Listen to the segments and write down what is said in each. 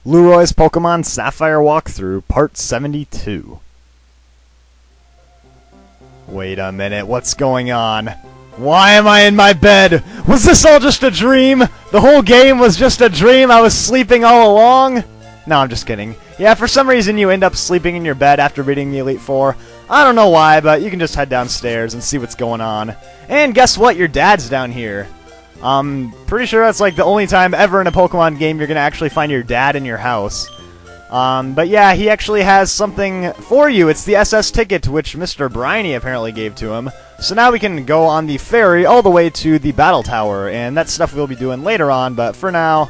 Lueroi's Pokemon Sapphire walkthrough, Part 72. Wait a minute, what's going on? Why am I in my bed? Was this all just a dream? The whole game was just a dream? I was sleeping all along? No, I'm just kidding. Yeah, for some reason you end up sleeping in your bed after beating the Elite Four. I don't know why, but you can just head downstairs and see what's going on. And guess what? Your dad's down here. Pretty sure that's like the only time ever in a Pokemon game you're gonna actually find your dad in your house. But yeah, he actually has something for you. It's the SS ticket, which Mr. Briny apparently gave to him. So now we can go on the ferry all the way to the Battle Tower, and that's stuff we'll be doing later on, but for now,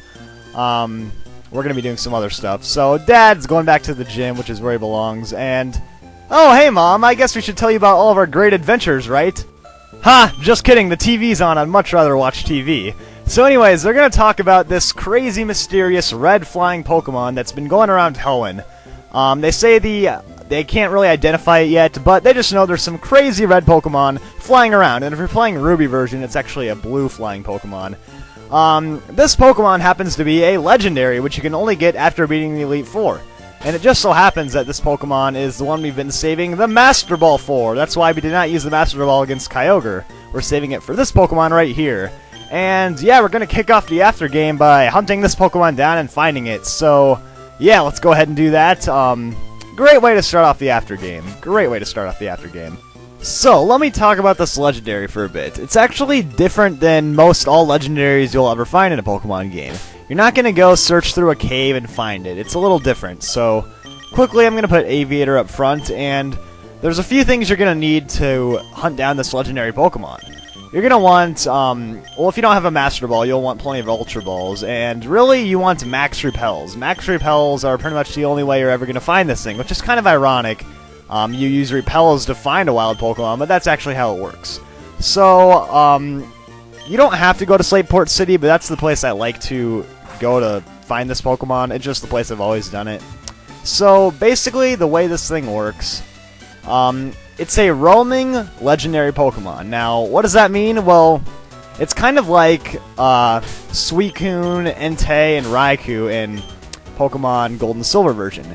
we're gonna be doing some other stuff. So Dad's going back to the gym, which is where he belongs, and... Oh, hey Mom, I guess we should tell you about all of our great adventures, right? Ha! Just kidding, the TV's on. I'd much rather watch TV. So anyways, they're going to talk about this crazy, mysterious, red flying Pokemon that's been going around Hoenn. They say they can't really identify it yet, but they just know there's some crazy red Pokemon flying around. And if you're playing Ruby version, it's actually a blue flying Pokemon. This Pokemon happens to be a legendary, which you can only get after beating the Elite Four. And it just so happens that this Pokemon is the one we've been saving the Master Ball for. That's why we did not use the Master Ball against Kyogre. We're saving it for this Pokemon right here. And yeah, we're going to kick off the after game by hunting this Pokemon down and finding it. So yeah, let's go ahead and do that. Great way to start off the after game. Great way to start off the after game. So, let me talk about this legendary for a bit. It's actually different than most all legendaries you'll ever find in a Pokemon game. You're not going to go search through a cave and find it. It's a little different. So, quickly I'm going to put Aviator up front, and there's a few things you're going to need to hunt down this legendary Pokemon. You're going to want, well, if you don't have a Master Ball, you'll want plenty of Ultra Balls, and really, you want Max Repels. Max Repels are pretty much the only way you're ever going to find this thing, which is kind of ironic. You use Repels to find a wild Pokemon, but that's actually how it works. So, you don't have to go to Slateport City, but that's the place I like to go to find this Pokemon. It's just the place I've always done it. So, basically, the way this thing works, it's a roaming legendary Pokemon. Now, what does that mean? Well, it's kind of like Suicune, Entei, and Raikou in Pokemon Gold and Silver version.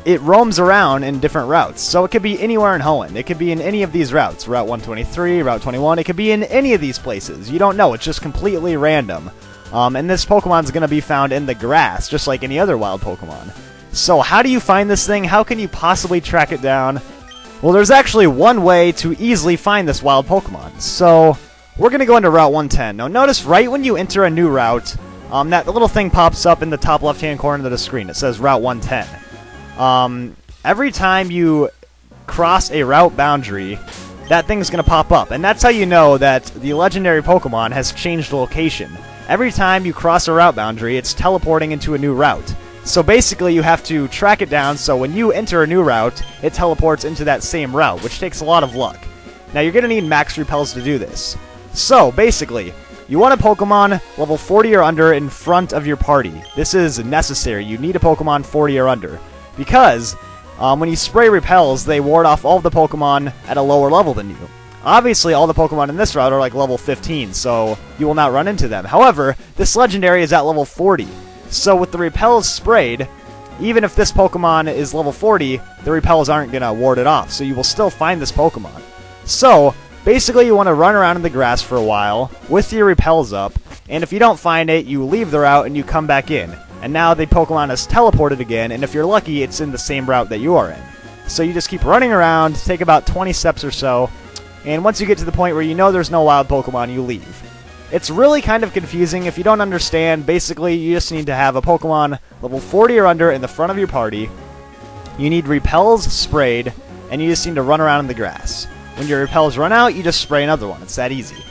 It roams around in different routes, so it could be anywhere in Hoenn. It could be in any of these routes, Route 123, Route 21, it could be in any of these places. You don't know, it's just completely random. And this Pokemon's going to be found in the grass, just like any other wild Pokemon. So how do you find this thing? How can you possibly track it down? Well, there's actually one way to easily find this wild Pokemon. So, we're going to go into Route 110. Now notice right when you enter a new route, that little thing pops up in the top left-hand corner of the screen. It says Route 110. Every time you cross a route boundary, that thing's going to pop up. And that's how you know that the legendary Pokemon has changed location. Every time you cross a route boundary, it's teleporting into a new route. So basically, you have to track it down, so when you enter a new route, it teleports into that same route, which takes a lot of luck. Now, you're going to need Max Repels to do this. So, basically, you want a Pokemon level 40 or under in front of your party. This is necessary. You need a Pokemon 40 or under. Because when you spray Repels, they ward off all of the Pokemon at a lower level than you. Obviously, all the Pokemon in this route are like level 15, so you will not run into them. However, this legendary is at level 40. So with the Repels sprayed, even if this Pokemon is level 40, the Repels aren't going to ward it off, so you will still find this Pokemon. So, basically you want to run around in the grass for a while with your Repels up, and if you don't find it, you leave the route and you come back in. And now the Pokemon is teleported again, and if you're lucky, it's in the same route that you are in. So you just keep running around, take about 20 steps or so, and once you get to the point where you know there's no wild Pokemon, you leave. It's really kind of confusing. If you don't understand, basically you just need to have a Pokemon level 40 or under in the front of your party. You need Repels sprayed, and you just need to run around in the grass. When your Repels run out, you just spray another one. It's that easy.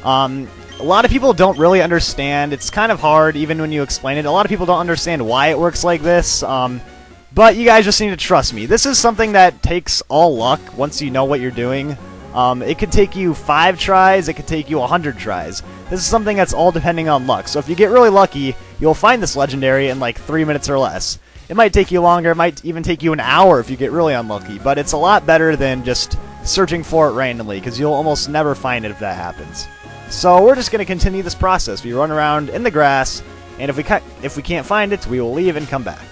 A lot of people don't really understand. It's kind of hard, even when you explain it. A lot of people don't understand why it works like this, but you guys just need to trust me. This is something that takes all luck once you know what you're doing. It could take you 5 tries, it could take you 100 tries. This is something that's all depending on luck. So if you get really lucky, you'll find this legendary in like 3 minutes or less. It might take you longer, it might even take you an hour if you get really unlucky, but it's a lot better than just searching for it randomly, because you'll almost never find it if that happens. So we're just going to continue this process. We run around in the grass, And if we can't find it, we will leave and come back.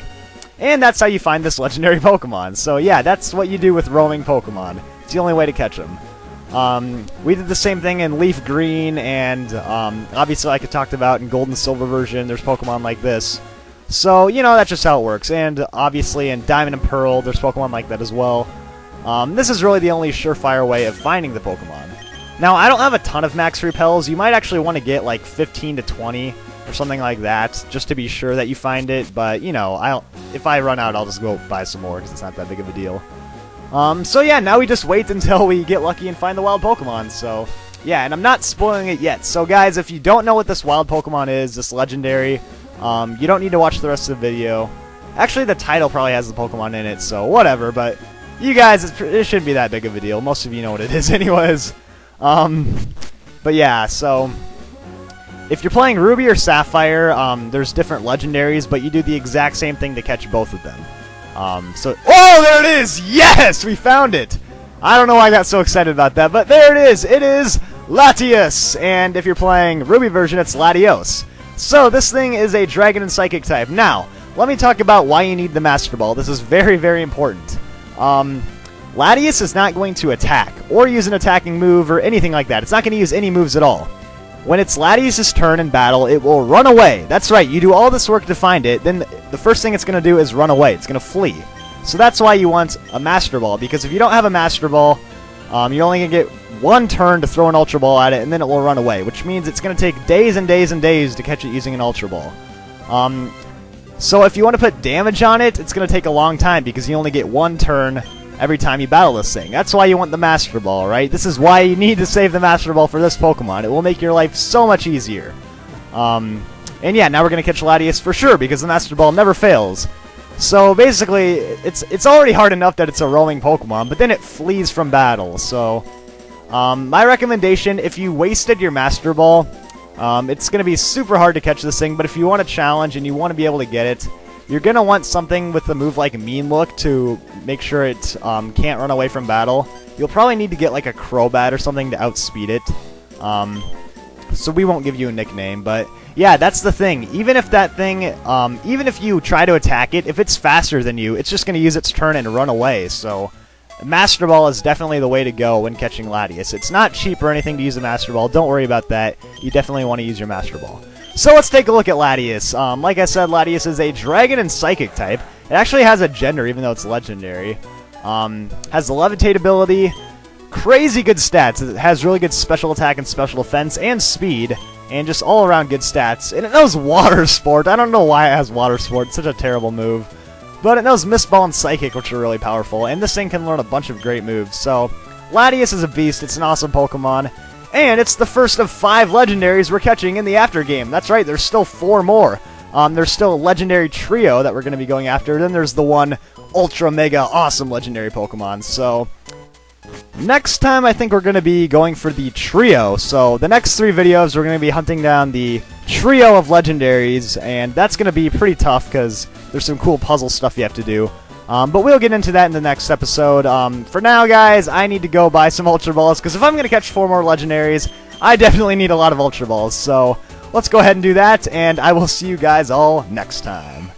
And that's how you find this legendary Pokemon. So yeah, that's what you do with roaming Pokemon. It's the only way to catch them. We did the same thing in Leaf Green, and obviously like I talked about in Gold and Silver version, there's Pokemon like this. So, you know, that's just how it works. And obviously in Diamond and Pearl, there's Pokemon like that as well. This is really the only surefire way of finding the Pokemon. Now, I don't have a ton of max repels. You might actually want to get like 15 to 20 or something like that, just to be sure that you find it. But, you know, if I run out, I'll just go buy some more, because it's not that big of a deal. So yeah, now we just wait until we get lucky and find the wild Pokemon. So, yeah, and I'm not spoiling it yet. So, guys, if you don't know what this wild Pokemon is, this legendary, you don't need to watch the rest of the video. Actually, the title probably has the Pokemon in it, so whatever. But you guys, it shouldn't be that big of a deal. Most of you know what it is anyways. But yeah, so if you're playing Ruby or Sapphire, there's different legendaries, but you do the exact same thing to catch both of them. Oh, there it is! Yes! We found it! I don't know why I got so excited about that, but there it is! It is Latias! And if you're playing Ruby version, it's Latios. So this thing is a Dragon and Psychic type. Now, let me talk about why you need the Master Ball. This is very, very important. Latias is not going to attack, or use an attacking move, or anything like that. It's not going to use any moves at all. When it's Latias' turn in battle, it will run away. That's right, you do all this work to find it, then the first thing it's going to do is run away. It's going to flee. So that's why you want a Master Ball, because if you don't have a Master Ball, you're only going to get one turn to throw an Ultra Ball at it, and then it will run away, which means it's going to take days and days and days to catch it using an Ultra Ball. So if you want to put damage on it, it's going to take a long time, because you only get one turn every time you battle this thing. That's why you want the Master Ball, right? This is why you need to save the Master Ball for this Pokemon. It will make your life so much easier. And yeah, now we're going to catch Latias for sure, because the Master Ball never fails. So basically, it's already hard enough that it's a roaming Pokemon, but then it flees from battle. So my recommendation, if you wasted your Master Ball, it's going to be super hard to catch this thing, but if you want a challenge and you want to be able to get it, you're going to want something with a move like Mean Look to make sure it can't run away from battle. You'll probably need to get like a Crobat or something to outspeed it. So we won't give you a nickname, but yeah, that's the thing. Even if that thing, even if you try to attack it, if it's faster than you, it's just going to use its turn and run away. So Master Ball is definitely the way to go when catching Latias. It's not cheap or anything to use a Master Ball. Don't worry about that. You definitely want to use your Master Ball. So let's take a look at Latias. Like I said, Latias is a Dragon and Psychic type. It actually has a gender, even though it's legendary. Has the Levitate ability. Crazy good stats. It has really good special attack and special defense and speed. And just all around good stats. And it knows Water Sport. I don't know why it has Water Sport. It's such a terrible move. But it knows Mist Ball and Psychic, which are really powerful. And this thing can learn a bunch of great moves. So Latias is a beast. It's an awesome Pokemon. And it's the first of 5 legendaries we're catching in the after game. That's right, there's still 4 more. There's still a legendary trio that we're going to be going after. Then there's the one ultra mega awesome legendary Pokemon. So next time I think we're going to be going for the trio. So the next 3 videos we're going to be hunting down the trio of legendaries. And that's going to be pretty tough because there's some cool puzzle stuff you have to do. But we'll get into that in the next episode. For now, guys, I need to go buy some Ultra Balls, because if I'm going to catch 4 more legendaries, I definitely need a lot of Ultra Balls. So let's go ahead and do that, and I will see you guys all next time.